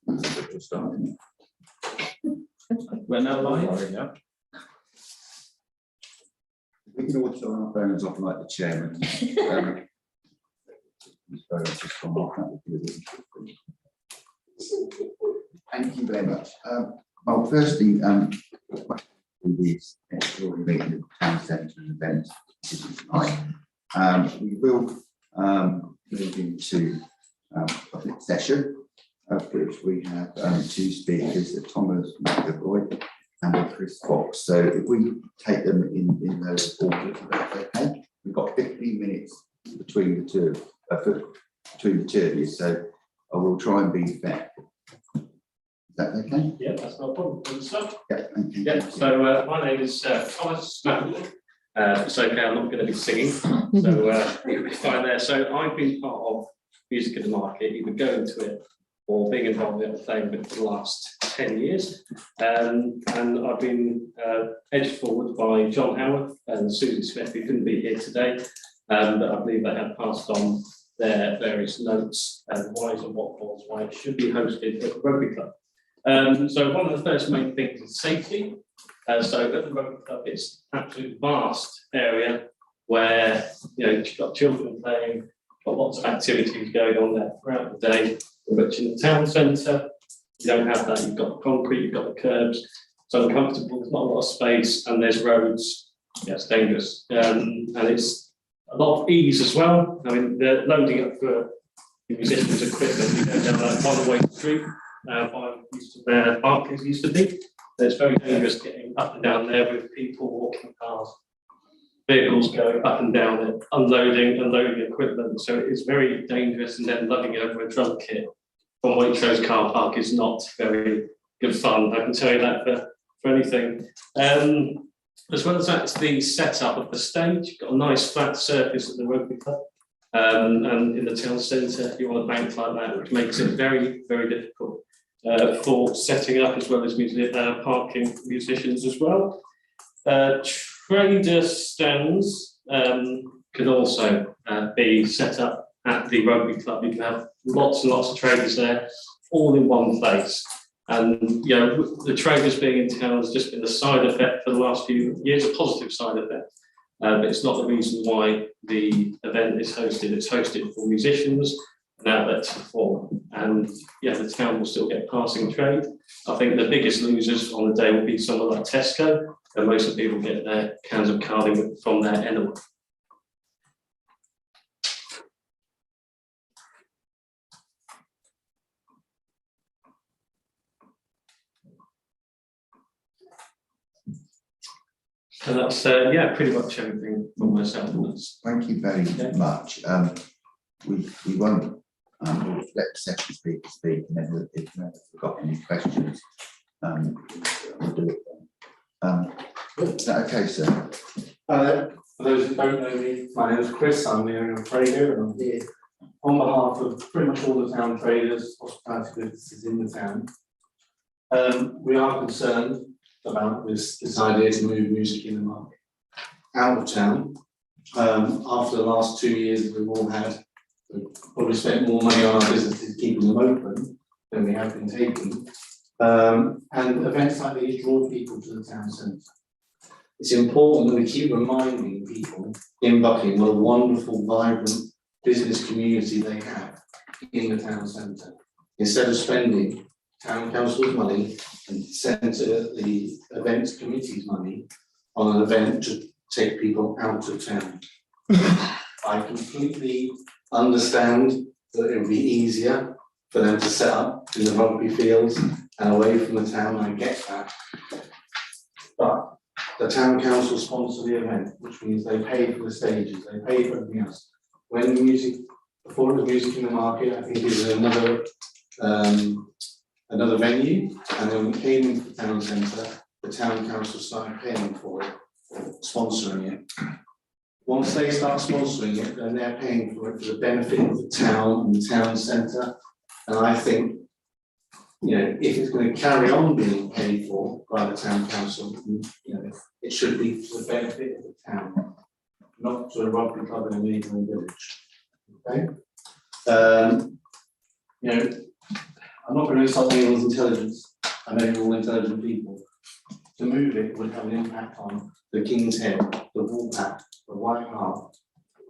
That's a good start, isn't We're now live. Yeah. We can all turn our phones off like the chairman. His phone's just gone off, that would be a bit interesting. Thank you very much. Well, firstly, this extraordinary meeting of the town centre and events tonight. We will move into public session, of which we have two speakers, Thomas McAvoy and Chris Fox. So if we take them in those orders, that's okay. We've got 15 minutes between the two of you, so I will try and be fair. Is that okay? Yeah, that's no problem. Good stuff. Yeah, thank you. Yeah. So my name is Thomas McAvoy. It's okay, I'm not going to be singing, so you'll be fine there. So I've been part of Music in the Market, either going to it or being involved in playing with it for the last 10 years. And I've been edged forward by John Howard and Susie Smith, who couldn't be here today, but I believe they have passed on their various notes and whys and what falls, why it should be hosted at the Rugby Club. So one of the first main things is safety. So at the Rugby Club, it's an absolute vast area where you've got children playing, got lots of activities going on there throughout the day. Which in the town centre, you don't have that. You've got the concrete, you've got the curbs. It's uncomfortable. There's not a lot of space, and there's roads. Yeah, it's dangerous, and it's a lot of ease as well. I mean, they're loading up for musicians' equipment. You go down that one-way street where Barclays used to be. It's very dangerous getting up and down there with people walking past, vehicles going up and down it, unloading equipment. So it's very dangerous, and then lugging over a drum kit from Waitrose car park is not very good fun. I can tell you that for anything. As well as that, it's the setup of the stage. You've got a nice flat surface at the Rugby Club, and in the town centre, you're on a bank like that, which makes it very, very difficult for setting up, as well as parking musicians as well. Trader stands could also be set up at the Rugby Club. You can have lots and lots of traders there, all in one place. And the traders being in town has just been a side effect for the last few years, a positive side effect. But it's not the reason why the event is hosted. It's hosted for musicians and outlets to perform. And the town will still get passing trade. I think the biggest losers on the day will be someone like Tesco, and most of the people get their cans of carding from there anyway. And that's pretty much everything from myself. Thank you very much. We won't we'll let the second speaker speak, and then if you've got any questions, we'll do it then. Is that okay, sir? For those who don't know me, my name is Chris. I'm the owner of Trader, and I'm here on behalf of pretty much all the town traders, hospitality businesses in the town. We are concerned about this idea to move Music in the Market out of town. After the last 2 years we've all had, we've probably spent more money on our businesses keeping them open than we have been taking. And events like these draw people to the town centre. It's important that we keep reminding people in Buckingham what a wonderful, vibrant business community they have in the town centre. Instead of spending town council's money and centre the events committee's money on an event to take people out of town. I completely understand that it would be easier for them to set up in the rugby fields and away from the town. I get that. But the town council sponsor the event, which means they pay for the stages, they pay for everything else. When the music, before it was Music in the Market, I think it was another venue, and then when we came into the town centre, the town council started paying for it, sponsoring it. Once they start sponsoring it, then they're paying for it for the benefit of the town and the town centre. And I think, if it's going to carry on being paid for by the town council, it should be for the benefit of the town, not to a rugby club in a neighbouring village. Okay. I'm not going to insult anyone's intelligence. I know you're all intelligent people. To move it would have an impact on the King's Head, the Woolpack, the White Hart,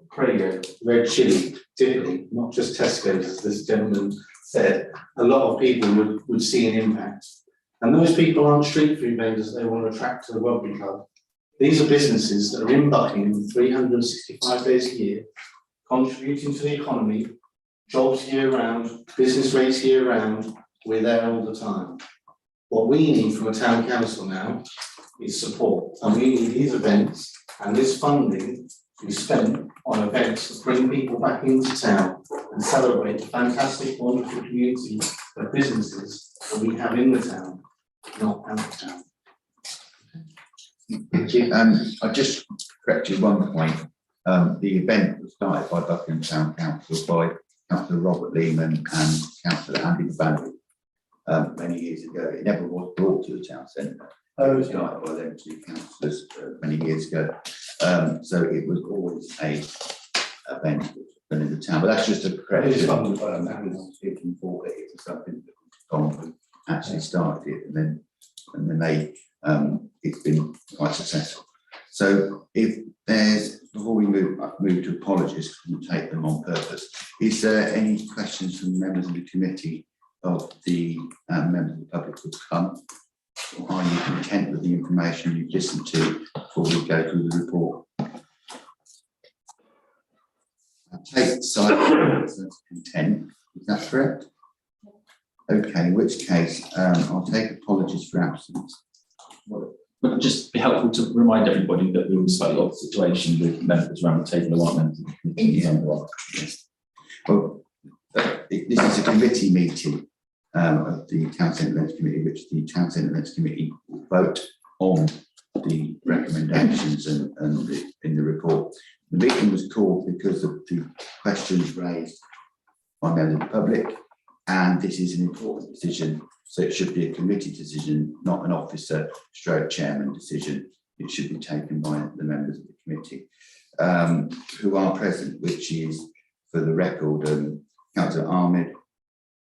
Craig, Red Chilli, typically, not just Tesco's, as this gentleman said. A lot of people would see an impact. And those people aren't street food vendors they want to attract to the rugby club. These are businesses that are in Buckingham 365 days a year, contributing to the economy, jobs year round, business rates year round. We're there all the time. What we need from a town council now is support, and we need these events and this funding to be spent on events that bring people back into town and celebrate the fantastic, wonderful community of businesses that we have in the town, not out of town. Thank you. I just correct you one point. The event was started by Buckingham Town Council by Councillor Robert Lehman and Councillor Andy Bandjam many years ago. It never was brought to the town centre. It was started by them two councillors many years ago. So it was always a event which was done in the town. But that's just a correction. Speaking for it was something that Tom who actually started it, and then they it's been quite successful. So if there's, before we move to apologies, we'll take them on purpose. Is there any questions from members of the committee of the members of the public who come? Or are you content with the information you've listened to before we go through the report? I take the side of content, is that correct? Okay, in which case I'll take apologies for absence. Would it just be helpful to remind everybody that we were slightly odd situation with members around the table, the right members of the committee? Yes. Well, this is a committee meeting of the Town Centre Events Committee, which the Town Centre Events Committee will vote on the recommendations and in the report. The meeting was called because of the questions raised by members of the public, and this is an important decision. So it should be a committee decision, not an officer stroke chairman decision. It should be taken by the members of the committee who are present, which is, for the record, Councillor Ahmed,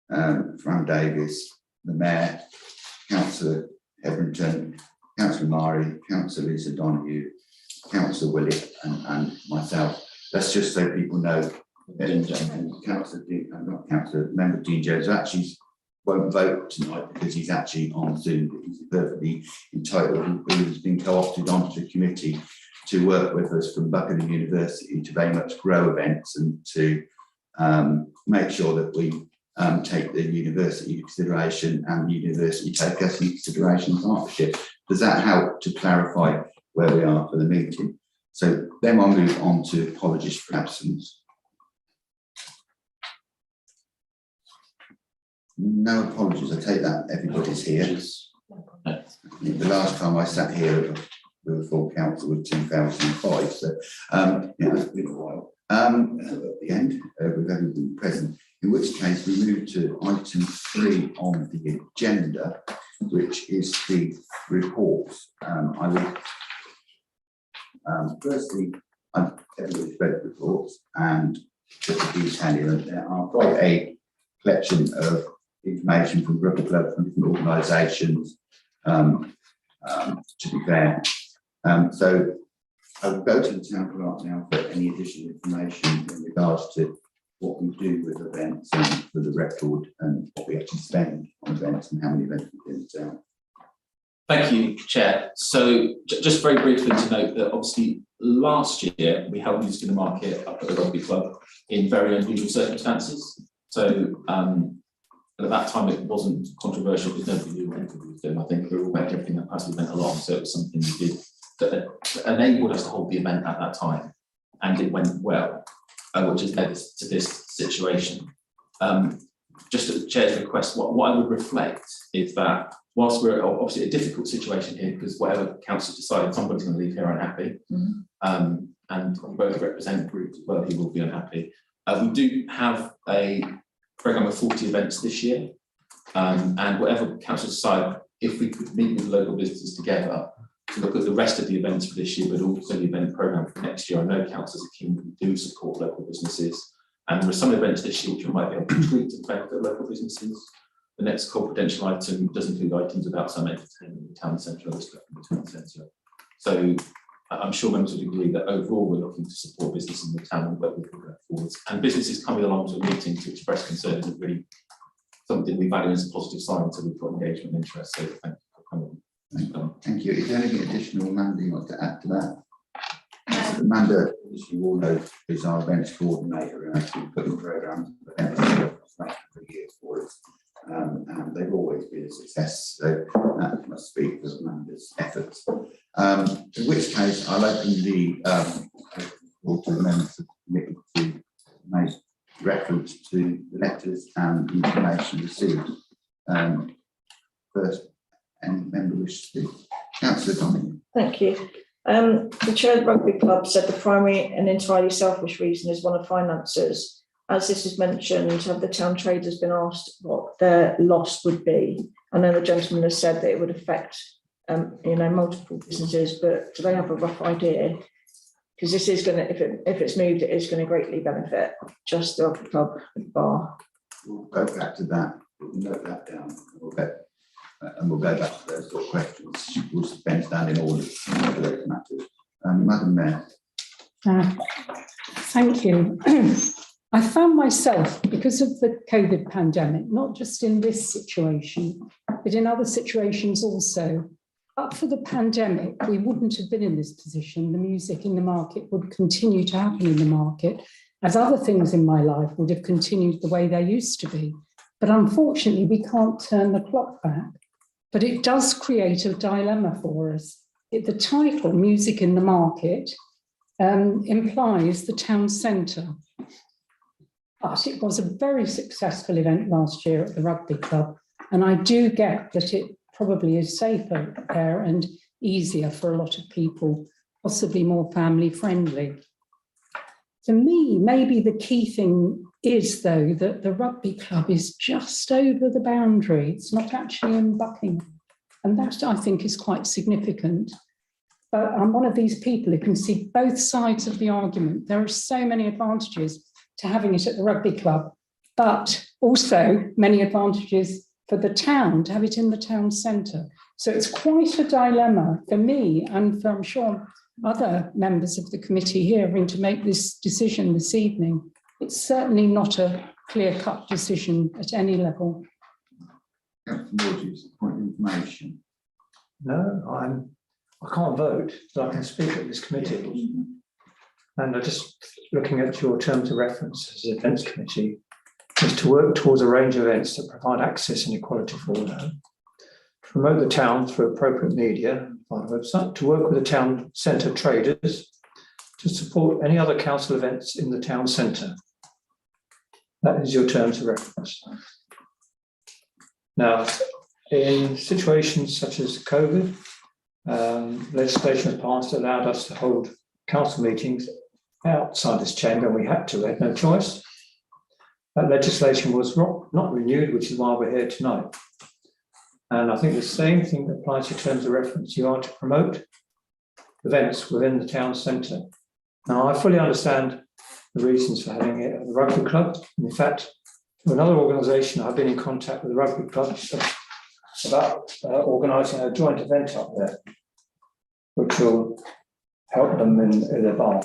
Fran Davis, the Mayor, Councillor Hetherington, Councillor Mari, Councillor Lisa Donoghue, Councillor Willett, and myself. That's just so people know. Councillor Member Dean Jones actually won't vote tonight because he's actually on Zoom, but he's perfectly entitled. He's been co-opted onto the committee to work with us from Buckingham University to very much grow events and to make sure that we take the university into consideration and the university take us into consideration in partnership. Does that help to clarify where we are for the meeting? So then I'll move on to apologies for absence. No apologies, I take that everybody's here. The last time I sat here with a full council was 2005, so it's been a while. At the end, with everybody present, in which case we move to item 3 on the agenda, which is the reports. I will firstly, everybody's read the reports, and just to detail them, there are quite a collection of information from rugby clubs, from different organisations, to be fair. So I'll go to the town clerk now for any additional information in regards to what we do with events and for the record and what we actually spend on events and how many events we do in the town. Thank you, Chair. So just very briefly to note that obviously last year we held Music in the Market up at the rugby club in very unusual circumstances. So at that time it wasn't controversial because nobody knew what anybody was doing. I think we were all making everything that passed the event along. So it was something we did that enabled us to hold the event at that time, and it went well, which has led us to this situation. Just at the Chair's request, what I would reflect is that whilst we're obviously a difficult situation here, because whatever council decided, somebody's going to leave here unhappy, and we both represent groups as well who will be unhappy. We do have a programme of 40 events this year, and whatever council decide, if we could meet with local businesses together to look at the rest of the events for this year, but also the event programme for next year. I know councillors are keen, we do support local businesses, and there are some events this year which we might be able to tweak to benefit local businesses. the next confidential item does include items about some entertainment in the town centre or the stuff in the town centre. So I'm sure members would agree that overall we're looking to support business in the town and work with them going forwards. And businesses coming along to a meeting to express concerns is really something we value as a positive sign, so we've got engagement and interest. So thank you for coming. Thank you. Is there anything additional, Amanda, you want to add to that? Amanda, as you all know, is our events coordinator and actually putting programs for years for us. And they've always been a success, so that must speak for Amanda's efforts. In which case, I'll open the floor to the members of the committee to make reference to the letters and information received. First, any member wish to speak? Councillor Donoghue. Thank you. The chair of the rugby club said the primary and entirely selfish reason is one of finances. As this is mentioned, have the town traders been asked what their loss would be? I know the gentleman has said that it would affect, multiple businesses, but do they have a rough idea? Because this is going to, if it's moved, it is going to greatly benefit just the rugby club bar. We'll go back to that. We'll note that down. And we'll go back to those sort of questions. We'll spend down in order for those matters. Madam Mayor. Thank you. I found myself, because of the COVID pandemic, not just in this situation, but in other situations also, but for the pandemic, we wouldn't have been in this position. The music in the market would continue to happen in the market, as other things in my life would have continued the way they used to be. But unfortunately, we can't turn the clock back. But it does create a dilemma for us. The title, Music in the Market, implies the town centre. But it was a very successful event last year at the rugby club. And I do get that it probably is safer there and easier for a lot of people, possibly more family friendly. To me, maybe the key thing is, though, that the rugby club is just over the boundary. It's not actually in Buckingham. And that, I think, is quite significant. But I'm one of these people who can see both sides of the argument. There are so many advantages to having it at the rugby club, but also many advantages for the town to have it in the town centre. So it's quite a dilemma for me and for, I'm sure, other members of the committee here having to make this decision this evening. It's certainly not a clear-cut decision at any level. Councillor Woods, point of information. No, I can't vote, but I can speak at this committee. And I'm just looking at your terms of reference as events committee, is to work towards a range of events that provide access and equality for all, to promote the town through appropriate media, via the website, to work with the town centre traders, to support any other council events in the town centre. That is your terms of reference. Now, in situations such as COVID, legislation was passed that allowed us to hold council meetings outside this chamber, and we had to, we had no choice. That legislation was not renewed, which is why we're here tonight. And I think the same thing applies to terms of reference. You are to promote events within the town centre. Now, I fully understand the reasons for having it at the rugby club. And in fact, for another organisation, I've been in contact with the rugby club about organising a joint event up there, which will help them in their bar.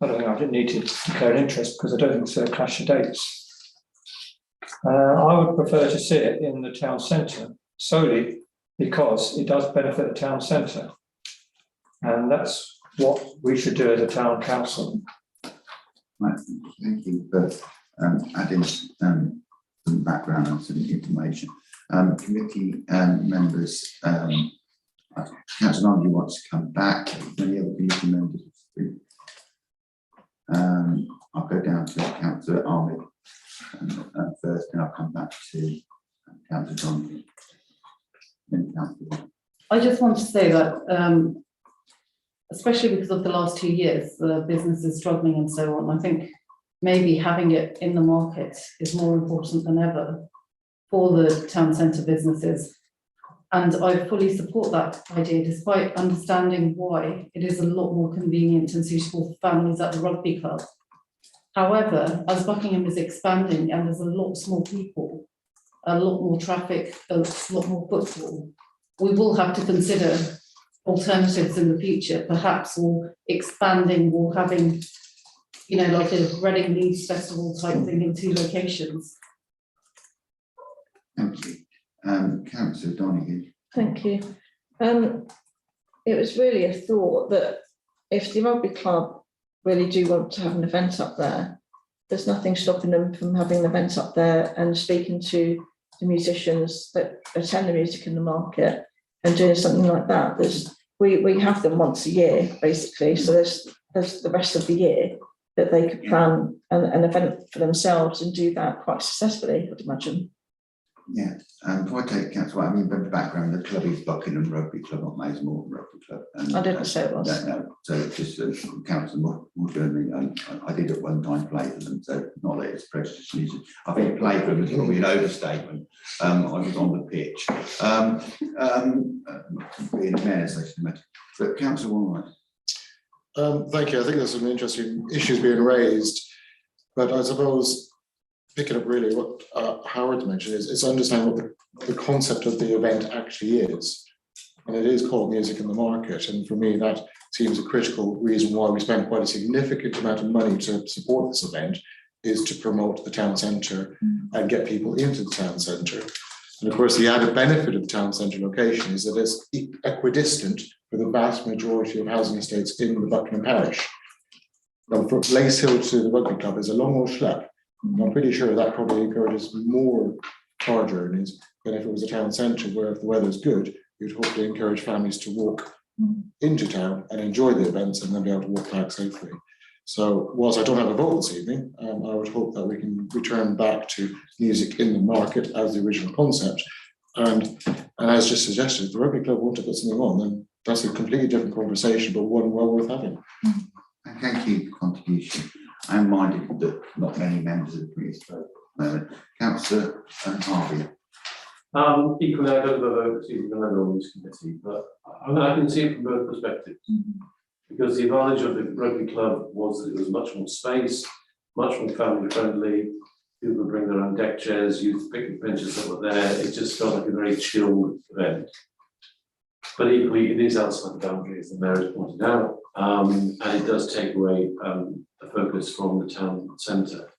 I don't think I didn't need to declare an interest because I don't think it's a clash of dates. I would prefer to see it in the town centre solely because it does benefit the town centre. And that's what we should do as a town council. Right, thank you for adding some background and some information. Committee members, Councillor Donoghue wants to come back. Many other committee members. I'll go down to Councillor Ahmed first, and I'll come back to Councillor Donoghue. I just want to say that, especially because of the last 2 years, the business is struggling and so on. I think maybe having it in the market is more important than ever for the town centre businesses. And I fully support that idea, despite understanding why it is a lot more convenient and suitable for families at the rugby club. However, as Buckingham is expanding and there's a lot more people, a lot more traffic, a lot more footfall, we will have to consider alternatives in the future, perhaps, or expanding or having, you know, like a Reading Leeds Festival type thing in 2 locations. Thank you. Councillor Donoghue. Thank you. It was really a thought that if the rugby club really do want to have an event up there, there's nothing stopping them from having an event up there and speaking to the musicians that attend the music in the market and doing something like that. We have them once a year, basically, so there's the rest of the year that they could plan an event for themselves and do that quite successfully, I'd imagine. Yeah, if I take council, I mean, the background, the club is Buckingham Rugby Club, not Mays Morton Rugby Club. And, I didn't say it was. No, so it's just council more doing I did at one time play for them, so not that it's precious music. I think play for them is probably an overstatement. I was on the pitch. Being fair, but council Wainwright. Thank you. I think there's some interesting issues being raised, but I suppose picking up really what Howard mentioned is it's understanding what the concept of the event actually is. And it is called Music in the Market. And for me, that seems a critical reason why we spend quite a significant amount of money to support this event, is to promote the town centre and get people into the town centre. And of course, the added benefit of the town centre location is that it's equidistant for the vast majority of housing estates in the Buckingham parish. Now, from Lace Hill to the rugby club is a long old schlep. I'm pretty sure that probably encourages more car journeys than if it was a town centre where, if the weather's good, you'd hopefully encourage families to walk into town and enjoy the events and then be able to walk back safely. So whilst I don't have a vote this evening, I would hope that we can return back to music in the market as the original concept. And as just suggested, if the rugby club want to put something on, then that's a completely different conversation, but one well worth having. And thank you for your contribution. I'm minded that not many members of the committee spoke at the moment. Councillor Harvey. Equally, I don't have a vote to the member on this committee, but I can see it from both perspectives. Because the advantage of the rugby club was that it was much more space, much more family friendly. People would bring their own deck chairs, youth picnic benches that were there. It just felt like a very chilled event. But equally, it is outside the boundary, as the mayor has pointed out, and it does take away the focus from the town centre.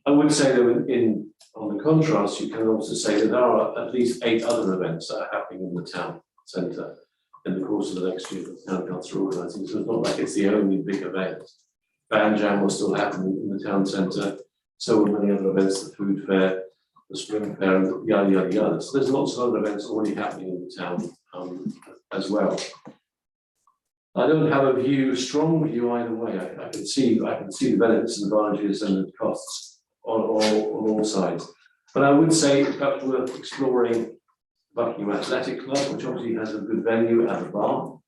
I would say that on the contrast, you can also say that there are at least 8 other events that are happening in the town centre in the course of the next year that the town council are organising. So it's not like it's the only big event. Bandjam will still happen in the town centre. So will many other events, the food fair, the spring fair, and yada yada yada. So there's lots of other events already happening in the town as well. I don't have a strong view either way. I can see the benefits and advantages and the costs on all sides. But I would say it's perhaps worth exploring Buckingham Athletic Club, which obviously has a good venue and a bar.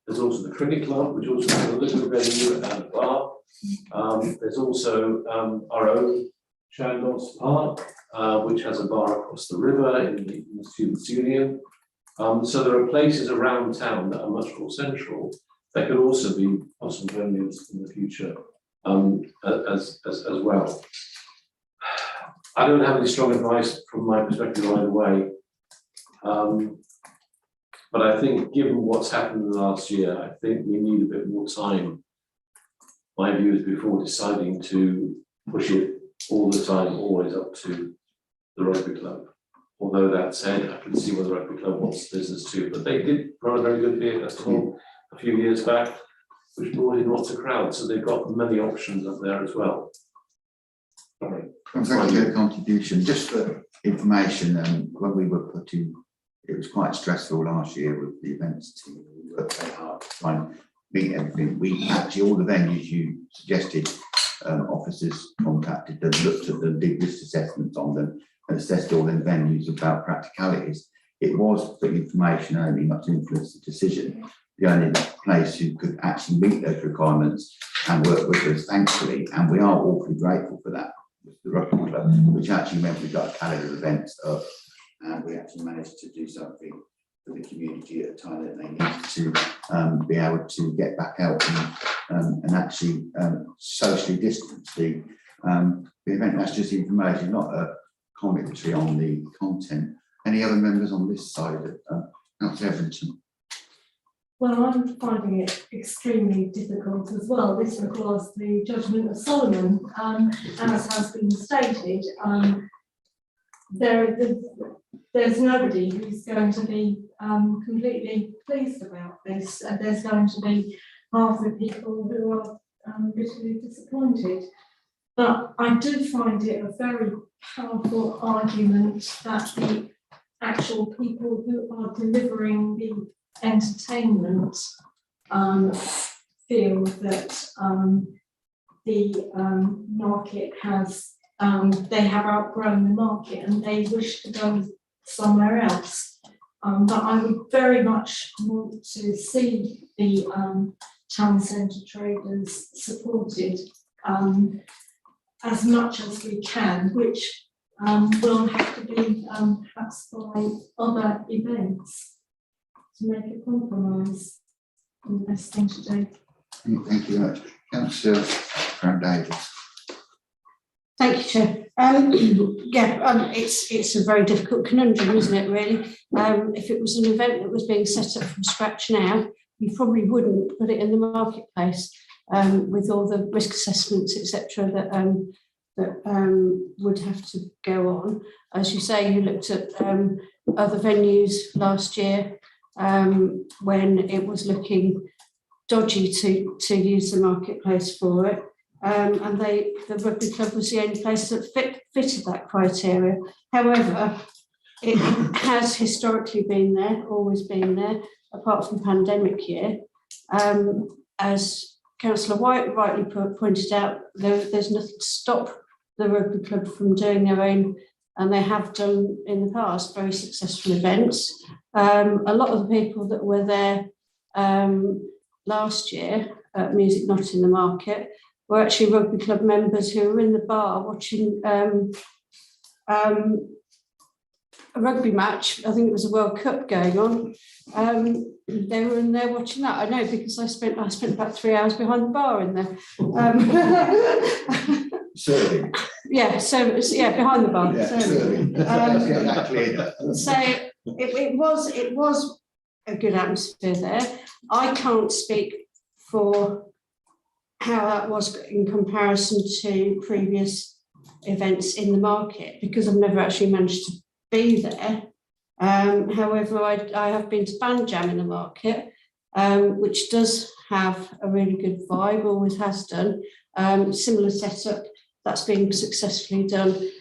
There's also the Cricket Club, which also has a little venue and a bar. There's also our own Chandos Park, which has a bar across the river in the Students' Union. So there are places around town that are much more central that could also be possible venues in the future as well. I don't have any strong advice from my perspective either way. But I think given what's happened in the last year, I think we need a bit more time. My view is before deciding to push it all the time, always up to the rugby club. Although that said, I can see where the rugby club wants business too, but they did run a very good beer festival a few years back, which brought in lots of crowds. So they've got many options up there as well. Sorry. Thank you for your contribution. Just for information, when we were putting, it was quite stressful last year with the events team. We worked very hard to try and meet everything. We actually, all the venues you suggested, officers contacted them, looked at them, did risk assessments on them, and assessed all them venues about practicalities. It was for information only, not to influence the decision. The only place who could actually meet those requirements and work with us, thankfully, and we are awfully grateful for that, was the rugby club, which actually meant we got a calendar of events up, and we actually managed to do something for the community at a time that they need to be able to get back out and actually socially distance. The event, that's just information, not a commentary on the content. Any other members on this side? Councillor Everington. Well, I'm finding it extremely difficult as well. This requires the judgment of Solomon, as has been stated. There's nobody who's going to be completely pleased about this. There's going to be half the people who are bitterly disappointed. But I do find it a very powerful argument that the actual people who are delivering the entertainment feel that the market has they have outgrown the market and they wish to go somewhere else. But I would very much want to see the town centre traders supported as much as we can, which will have to be perhaps by other events to make a compromise. The best thing to do. Thank you very much. Councillor Grant Davies. Thank you, Chair. It's a very difficult conundrum, isn't it, really? If it was an event that was being set up from scratch now, you probably wouldn't put it in the marketplace with all the risk assessments, etc., that would have to go on. As you say, you looked at other venues last year when it was looking dodgy to use the marketplace for it. And the rugby club was the only place that fitted that criteria. However, it has historically been there, always been there, apart from pandemic year. As Councillor White rightly pointed out, there's nothing to stop the rugby club from doing their own, and they have done in the past very successful events. A lot of the people that were there last year at Music Not in the Market were actually rugby club members who were in the bar watching a rugby match. I think it was a World Cup going on. They were in there watching that. I know because I spent about 3 hours behind the bar in there. Serving. Yeah, so behind the bar. Yeah, serving. So it was a good atmosphere there. I can't speak for how that was in comparison to previous events in the market because I've never actually managed to be there. However, I have been to Bandjam in the market, which does have a really good vibe, always has done. Similar setup, that's been successfully done.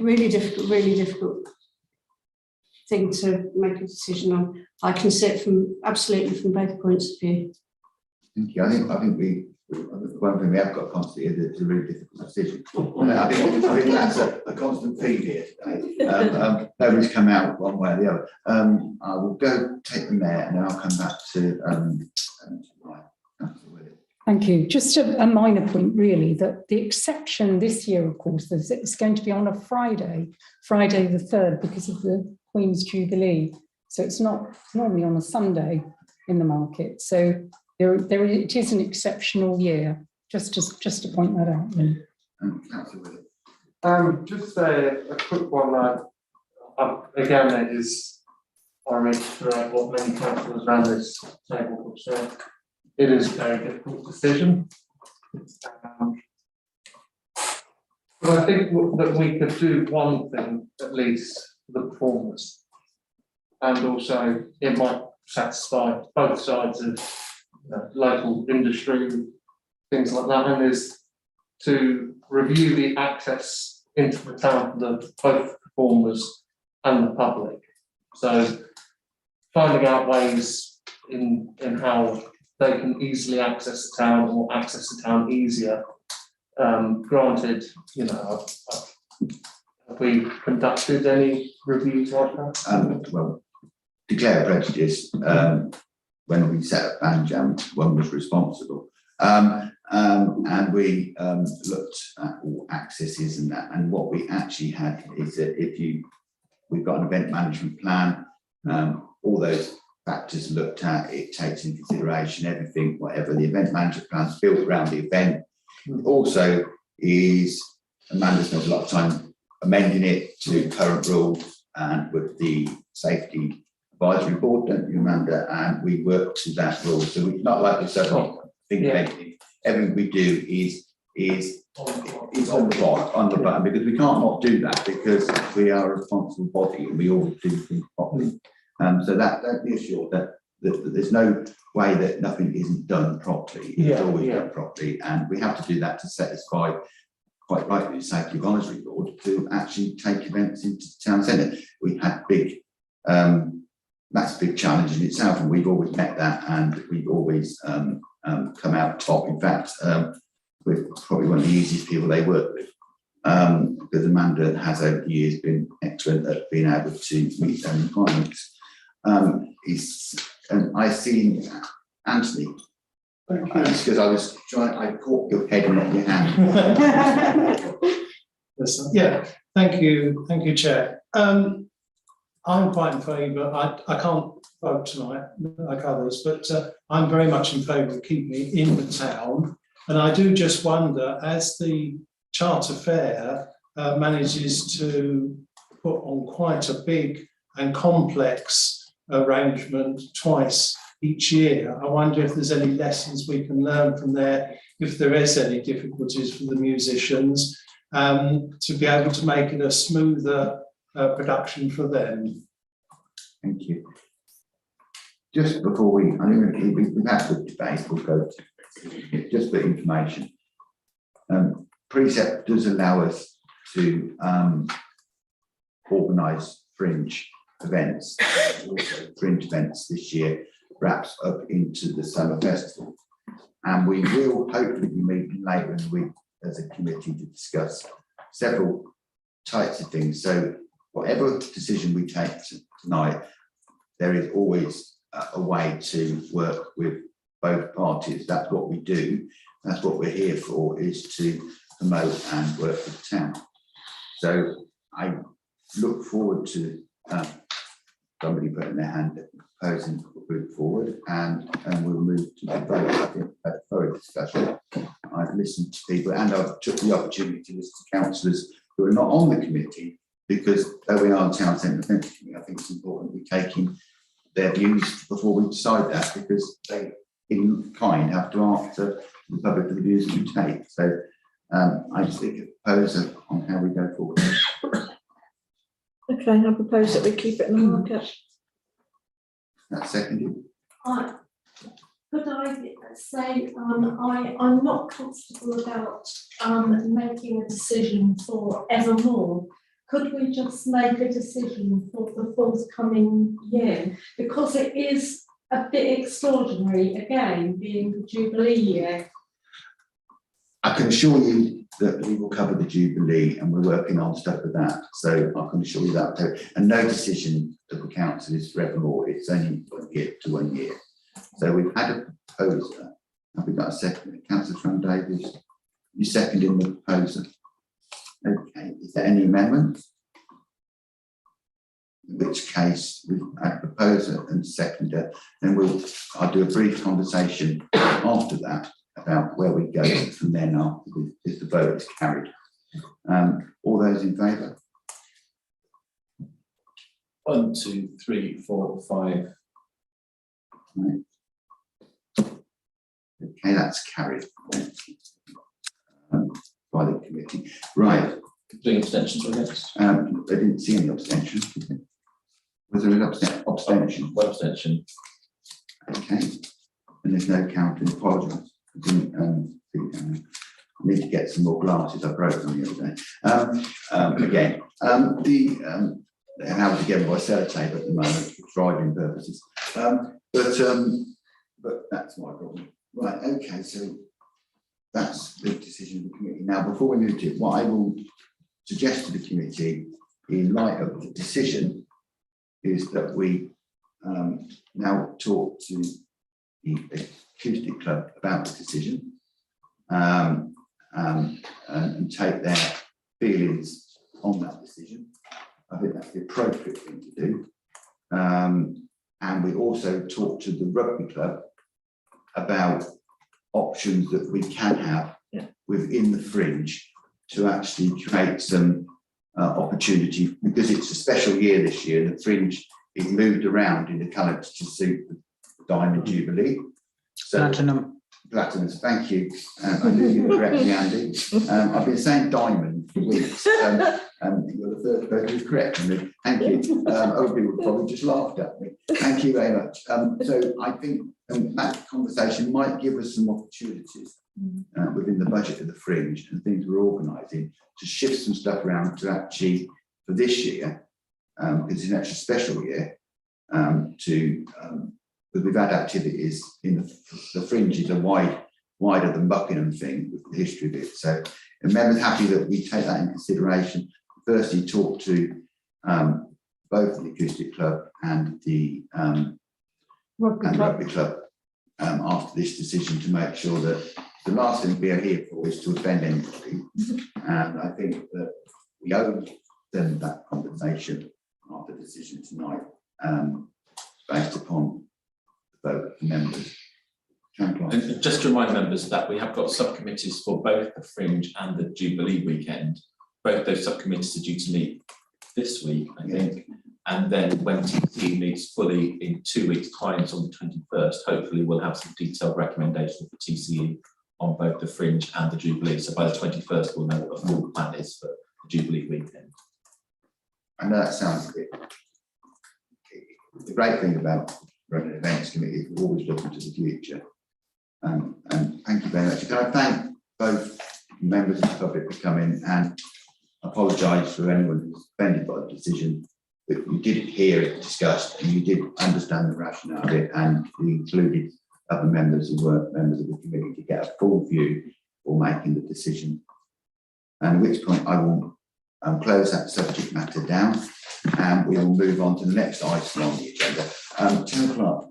Really difficult thing to make a decision on. I can see it absolutely from both points of view. Thank you. I think one thing we have got constantly is it's a really difficult decision. I think that's a constant feed here today. Nobody's come out one way or the other. I will go take the mayor and then I'll come back to Councillor Willis. Thank you. Just a minor point, really, that the exception this year, of course, is it's going to be on a Friday the 3rd, because of the Queen's Jubilee. So it's not normally on a Sunday in the market. So it is an exceptional year. Just to point that out. Councillor Willis. Just a quick one. Again, it is I reiterate what many councillors around this table have said. It is a very difficult decision. But I think that we could do one thing, at least, for the performers. And also, it might satisfy both sides of local industry, things like that, and is to review the access into the town for both performers and the public. So, finding out ways in how they can easily access the town or access the town easier. Granted, have we conducted any reviews like that? Well, declare prejudice. When we set up Bandjam, one was responsible, and we looked at all accesses and that. And what we actually had is that if you we've got an event management plan, all those factors looked at, it takes into consideration everything, whatever the event management plan's built around the event. Also is, Amanda spent a lot of time amending it to current rules and with the safety advisory board, don't you, Amanda? And we work to that rule. So it's not like we suddenly think of anything. Everything we do is on the button, because we can't not do that, because we are a responsible body and we always do things properly. So that don't be assured that there's no way that nothing isn't done properly. It's always done properly, and we have to do that to satisfy, quite rightly, the Safety Advisory Board to actually take events into the town centre. We had big, that's a big challenge in itself, and we've always met that, and we've always come out top. In fact, we're probably one of the easiest people they work with, because Amanda has over the years been excellent at being able to meet their requirements. And I see Anthony. Because I was trying, I caught your head and not your hand. Yeah, thank you, Chair. I'm quite in favour. I can't vote tonight like others, but I'm very much in favour of keeping it in the town. And I do just wonder, as the Charter Fair manages to put on quite a big and complex arrangement twice each year, I wonder if there's any lessons we can learn from there, if there is any difficulties for the musicians, to be able to make it a smoother production for them. Thank you. Just before we've had good debate, we'll go to, just for information, Precept does allow us to organise fringe events, also fringe events this year, wraps up into the summer festival, and we will hopefully be meeting later in the week as a committee to discuss several types of things. So whatever decision we take tonight, there is always a way to work with both parties. That's what we do. That's what we're here for, is to promote and work with the town. So I look forward to somebody putting their hand up, proposing to move forward, and we'll move to the vote. I think a thorough discussion. I've listened to people, and I've took the opportunity to listen to councillors who are not on the committee, because though we are the town centre event committee, I think it's important we take in their views before we decide that, because they, in kind, have to answer the public for the views that we take. So I just think a proposal on how we go forward. Okay, I propose that we keep it in the market. That's seconded. Could I say, I'm not comfortable about making a decision for evermore. Could we just make a decision for the forthcoming year? Because it is a bit extraordinary, again, being the Jubilee year. I can assure you that we will cover the Jubilee, and we're working on stuff with that. So I can assure you that. And no decision of the council is forevermore. It's only 1 year to 1 year. So we've had a proposer. Have we got a second? Councillor Fran Davies, you seconding the proposer? Okay. Is there any amendments? In which case we've had a proposer and seconder. Then I'll do a brief conversation after that about where we go from then after if the vote is carried. All those in favour? 1, 2, 3, 4, 5. Right. Okay, that's carried by the committee. Right. Doing abstentions or against? I didn't see any abstentions. Was there an abstention? One abstention. Okay. And there's no counting. Apologise. I need to get some more glasses. I broke them the other day. Again, they're held together by sellotape at the moment for driving purposes. But that's my problem. Right. Okay. So that's the decision of the committee. Now, before we move to it, what I will suggest to the committee, in light of the decision, is that we now talk to the Acoustic Club about the decision, and take their feelings on that decision. I think that's the appropriate thing to do. And we also talked to the rugby club about options that we can have within the fringe to actually create some opportunity, because it's a special year this year. The fringe is moved around in the colours to suit the Diamond Jubilee. So, Platinum, thank you. I knew you were correct me, Andy. I've been saying diamond for weeks. You're the first person who's corrected me. Thank you. Other people probably just laughed at me. Thank you very much. So I think that conversation might give us some opportunities within the budget of the fringe and things we're organising to shift some stuff around to actually, for this year, because it's an extra special year, because we've had activities in the fringe is a wider than Buckingham thing with the history of it. So the members happy that we take that in consideration. Firstly, talk to both the acoustic club and the rugby club after this decision, to make sure that the last thing we are here for is to offend anybody. And I think that we owe them that conversation after the decision tonight, based upon vote of the members. And just to remind members that we have got subcommittees for both the Fringe and the Jubilee weekend. Both those subcommittees are due to meet this week, I think. And then when TC meets fully in 2 weeks' time, so on the 21st, hopefully we'll have some detailed recommendations for TCE on both the Fringe and the Jubilee. So by the 21st, we'll know what the full plan is for the Jubilee weekend. I know that sounds good. The great thing about running an events committee is we're always looking to the future. And thank you very much. Can I thank both members of the public for coming, and apologise for anyone who's offended by the decision, that you did hear it discussed and you did understand the rationale of it, and we included other members who weren't members of the committee to get a full view for making the decision. And at which point I will close that subject matter down, and we will move on to the next item on the agenda. 10 o'clock.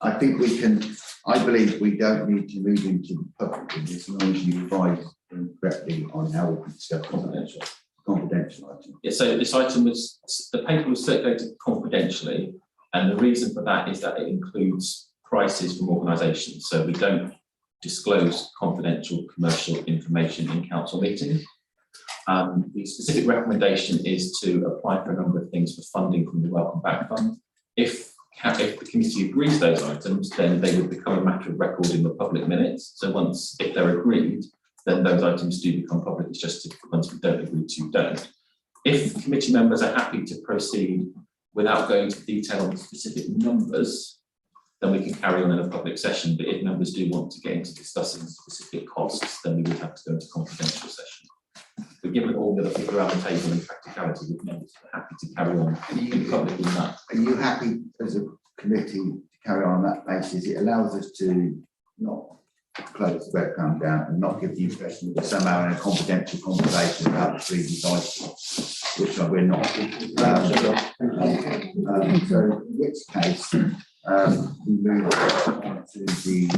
I think we can, I believe we don't need to move into the public with this, as long as you advise them correctly on how we can discuss confidential item. Yeah, so this item was, the paper was circulated confidentially, and the reason for that is that it includes prices from organisations. So we don't disclose confidential commercial information in council meetings. The specific recommendation is to apply for a number of things for funding from the Welcome Back Fund. If the committee agrees those items, then they would become a matter of record in the public minutes. So once, if they're agreed, then those items do become public. It's just once we don't agree to, don't. If committee members are happy to proceed without going into detail on specific numbers, then we can carry on in a public session. But if members do want to get into discussing specific costs, then we would have to go into confidential session. But given all the other people around the table and practicality, with members are happy to carry on in public with that. Are you happy as a committee to carry on that basis? It allows us to not close the webcam down and not give the impression that we're somehow in a confidential conversation about the previous items, which we're not. So in which case, we move on to the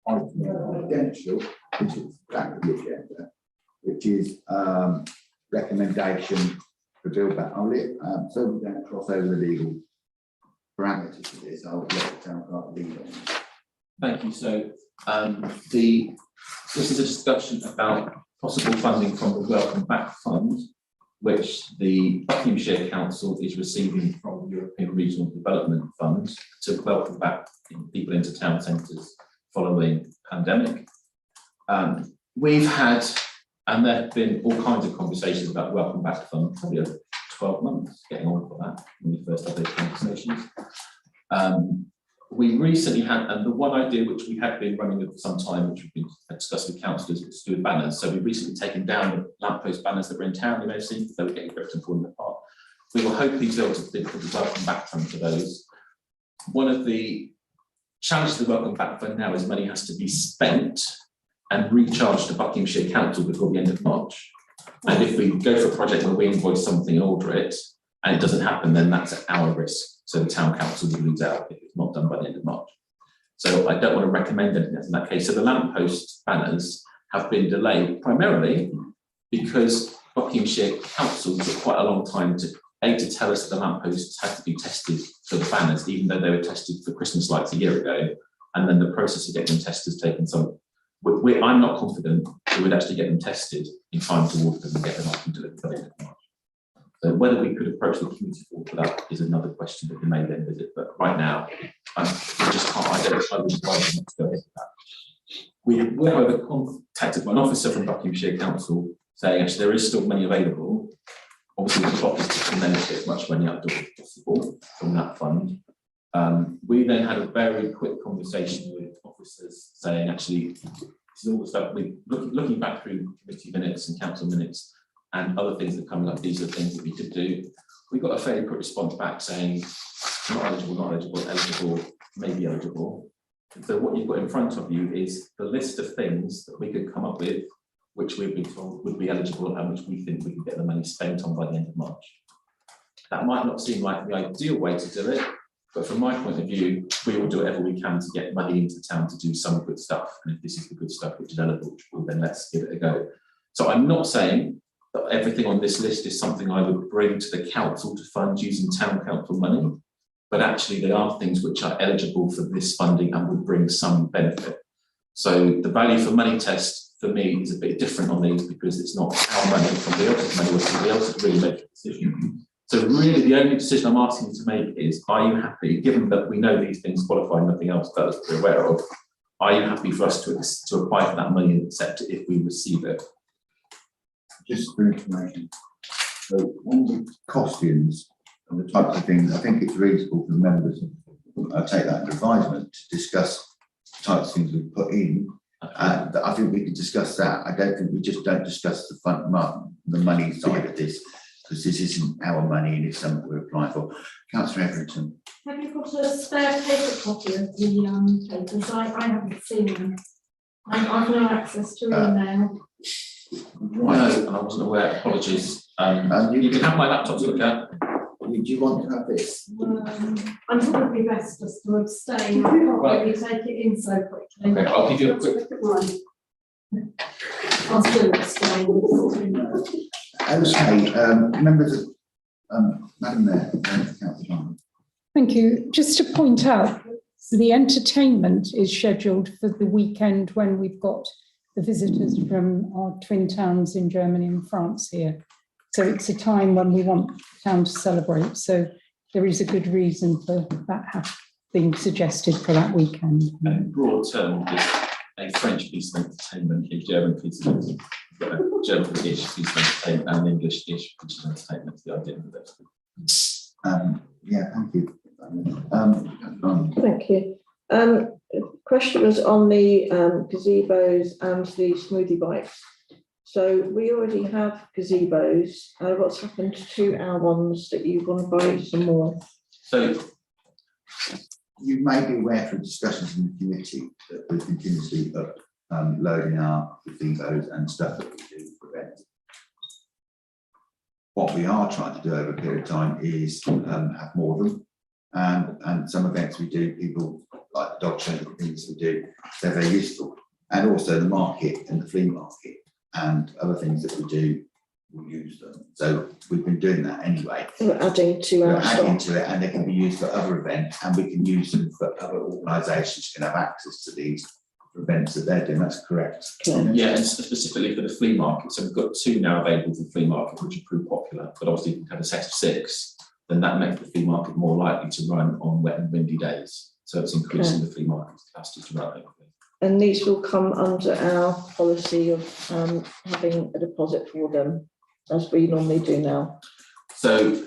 item confidential, which is back of the agenda, which is recommendation for bill back. I'll let, so we don't cross over the legal parameters for this. I'll let the town clerk lead on. Thank you. So this is a discussion about possible funding from the Welcome Back Fund, which the Buckinghamshire Council is receiving from the European Regional Development Fund to welcome back people into town centres following pandemic. We've had, and there have been all kinds of conversations about the Welcome Back Fund, probably over 12 months getting on for that when we first had those conversations. We recently had, and the one idea which we had been running with for some time, which we've been discussing with councillors, was to do with banners. So we've recently taken down the lamppost banners that were in town, you may have seen, they were getting ripped and falling apart. We were hoping to be able to put the Welcome Back Fund for those. One of the challenges of the Welcome Back Fund now is money has to be spent and recharged to Buckinghamshire Council before the end of March. And if we go for a project where we invoice something and order it, and it doesn't happen, then that's at our risk. So the town council will lose out if it's not done by the end of March. So I don't want to recommend anything in that case. So the lamppost banners have been delayed primarily because Buckinghamshire Council took quite a long time to tell us that the lampposts had to be tested for the banners, even though they were tested for Christmas lights a year ago. And then the process of getting them tested has taken some. I'm not confident we would actually get them tested in time to order them and get them up and delivered. So whether we could approach the community board for that is another question that we may then visit. But right now, I just can't. I would advise them to go ahead with that. We were however contacted by an officer from Buckinghamshire Council saying actually there is still money available. Obviously, the plot is to manage as much money out the door as possible from that fund. We then had a very quick conversation with officers saying actually this is all the stuff we looking back through committee minutes and council minutes and other things that come up. These are things that we could do. We got a fairly quick response back saying not eligible, maybe eligible. And so what you've got in front of you is the list of things that we could come up with, which we've been told would be eligible and which we think we can get the money spent on by the end of March. That might not seem like the ideal way to do it, but from my point of view, we will do whatever we can to get money into town to do some good stuff. And if this is the good stuff which is eligible, then let's give it a go. So I'm not saying that everything on this list is something I would bring to the council to fund using town council money, but actually there are things which are eligible for this funding and would bring some benefit. So the value for money test for me is a bit different on these because it's not our money, somebody else's money, or somebody else is really making a decision. So really the only decision I'm asking you to make is, are you happy, given that we know these things qualify, nothing else does, we're aware of, are you happy for us to apply for that money and accept it if we receive it? Just for information, so on the costumes and the types of things, I think it's reasonable for the members, I take that as advisement, to discuss the types of things we put in. I think we can discuss that. I don't think we just don't discuss the money side of this, because this isn't our money and it's something we're applying for. Councillor Everington. Have you got a spare paper copy of the papers? I haven't seen them. I've no access to email. Right. No, and I wasn't aware, apologies. You can have my laptop to look at. Do you want to have this? I'm probably best just to abstain. I can't really take it in so quickly. Okay, I'll give you a quick. Look at mine. I'll still abstain. Okay, members of Madam Mayor, Councillor. Thank you. Just to point out, the entertainment is scheduled for the weekend when we've got the visitors from our twin towns in Germany and France here. So it's a time when we want the town to celebrate. So there is a good reason for that being suggested for that weekend. In broad terms, a French piece of entertainment, a German piece of entertainment, a German-ish piece of entertainment, and an English-ish piece of entertainment is the idea of it. Yeah, thank you. Thank you. The question was on the gazebos and the smoothie bikes. So we already have gazebos. What's happened to our ones that you want to buy some more? So you may be aware from discussions in the committee that we're continuously loading our gazebos and stuff that we do for events. What we are trying to do over a period of time is have more of them. And some events we do, people like the dog show, things we do, they're very useful. And also the market and the flea market and other things that we do, we use them. So we've been doing that anyway. We're adding to our adding to it, and they can be used for other events, and we can use them for other organisations who can have access to these events that they're doing. That's correct. yeah, and specifically for the flea market. So we've got 2 now available for the flea market, which have proved popular. But obviously, if you have a set of 6, then that makes the flea market more likely to run on wet and windy days. So it's increasing the flea market's capacity to run. And these will come under our policy of having a deposit for them, as we normally do now. So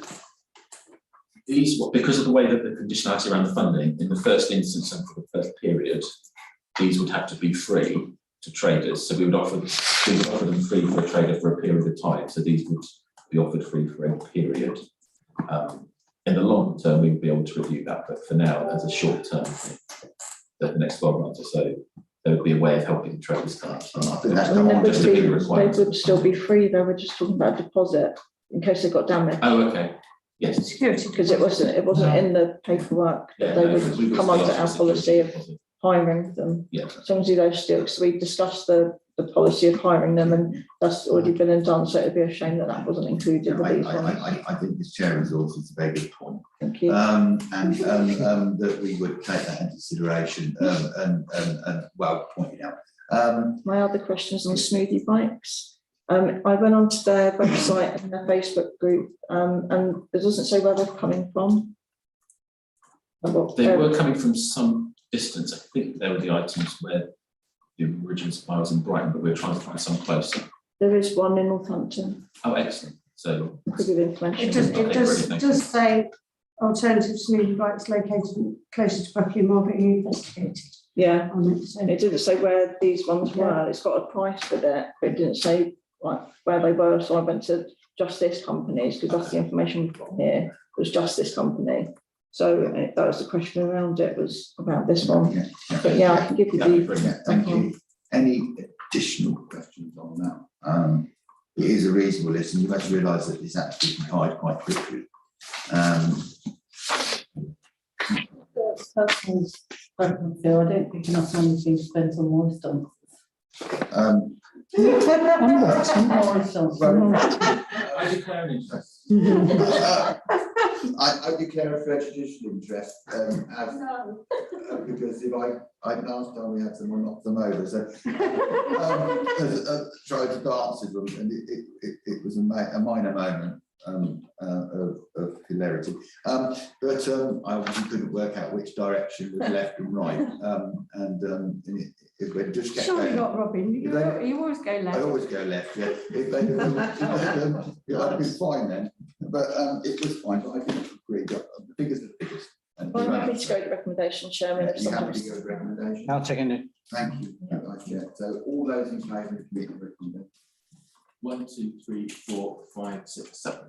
these, because of the way that the conditionality around the funding, in the first instance and for the first period, these would have to be free to traders. So we would offer them free for a trader for a period of time. So these would be offered free for a period. In the long term, we would be able to review that, but for now, as a short term, the next 12 months or so, there would be a way of helping traders come up. I think that's And the they would still be free. They were just talking about deposit in case they got damaged. Oh, okay. Yes. Security, because it wasn't in the paperwork that they would come under our policy of hiring them. Yeah. As long as those still, because we discussed the the policy of hiring them, and that's already been and done, so it'd be a shame that that wasn't included with these ones. I think this chair resource is a very good point. Thank you. And that we would take that into consideration, and well pointed out. My other questions on smoothie bikes. I went onto their website and their Facebook group, and it doesn't say where they're coming from. They were coming from some distance. I think they were the items where the original supply was in Brighton, but we were trying to find some closer. There is one in Northampton. Oh, excellent. So Could give information. It does say alternative smoothie bikes located closer to Buckingham are being investigated. Yeah, On it, so. it didn't say where these ones were. It's got a price with it, but it didn't say like where they were. So I went to just this companies, because that's the information we've got here. It was just this company. So that was the question around it, was about this one. Yeah. But yeah, I can give you the. Brilliant, thank you. Any additional questions on that? It is a reasonable list, and you must realise that it's actually complied quite quickly. Personal preference here, I don't think enough money's been spent on moist dumpsters. Moist dumpsters. I declare an interest. I declare a fresh additional interest, because if last time we had someone knock them over, so tried to dance with them, and it was a minor moment of hilarity. But I obviously couldn't work out which direction was left and right. If we just kept Surely going, not, Robin. You always go left. I always go left, yeah. If they'd have been fine then, but it was fine, but I didn't agree. The figures are the figures. And I'm happy to go with the recommendation, Chairman. If you happy somebody's. to go with recommendation? I'll take it. Thank you. Yeah. So all those in favour of the committee recommendation? 1, 2, 3, 4, 5, 6, 7.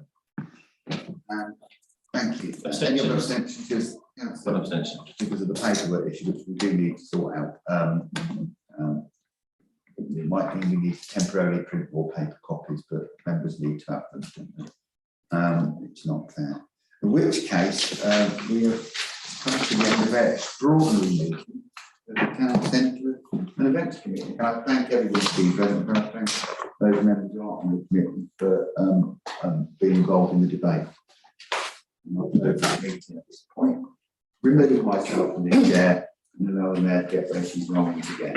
And thank you. Abstentions? Any other abstentions? Because, One abstention. because of the paperwork issue, which we do need to sort out. It might mean we need to temporarily print more paper copies, but members need to have them, don't they? It's not fair. In which case, we have come to the end of our extraordinary meeting of the Town Centre and Events Committee. Can I thank everybody to be present? Can I thank those members who are on the committee for being involved in the debate? I'm not over the meeting at this point. Remove myself from the chair and allow the mayor to get where she's wrong again.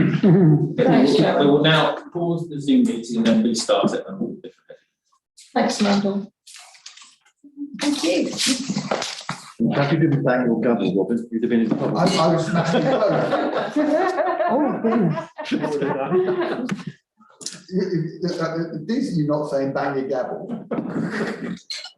We will now pause the Zoom meeting and then restart it. And we'll Thanks, Amanda. Thank you. Happy to be bang your gavel, Robin. You'd have been in trouble. I was smashing Oh, goodness. These are you not saying bang your gavel.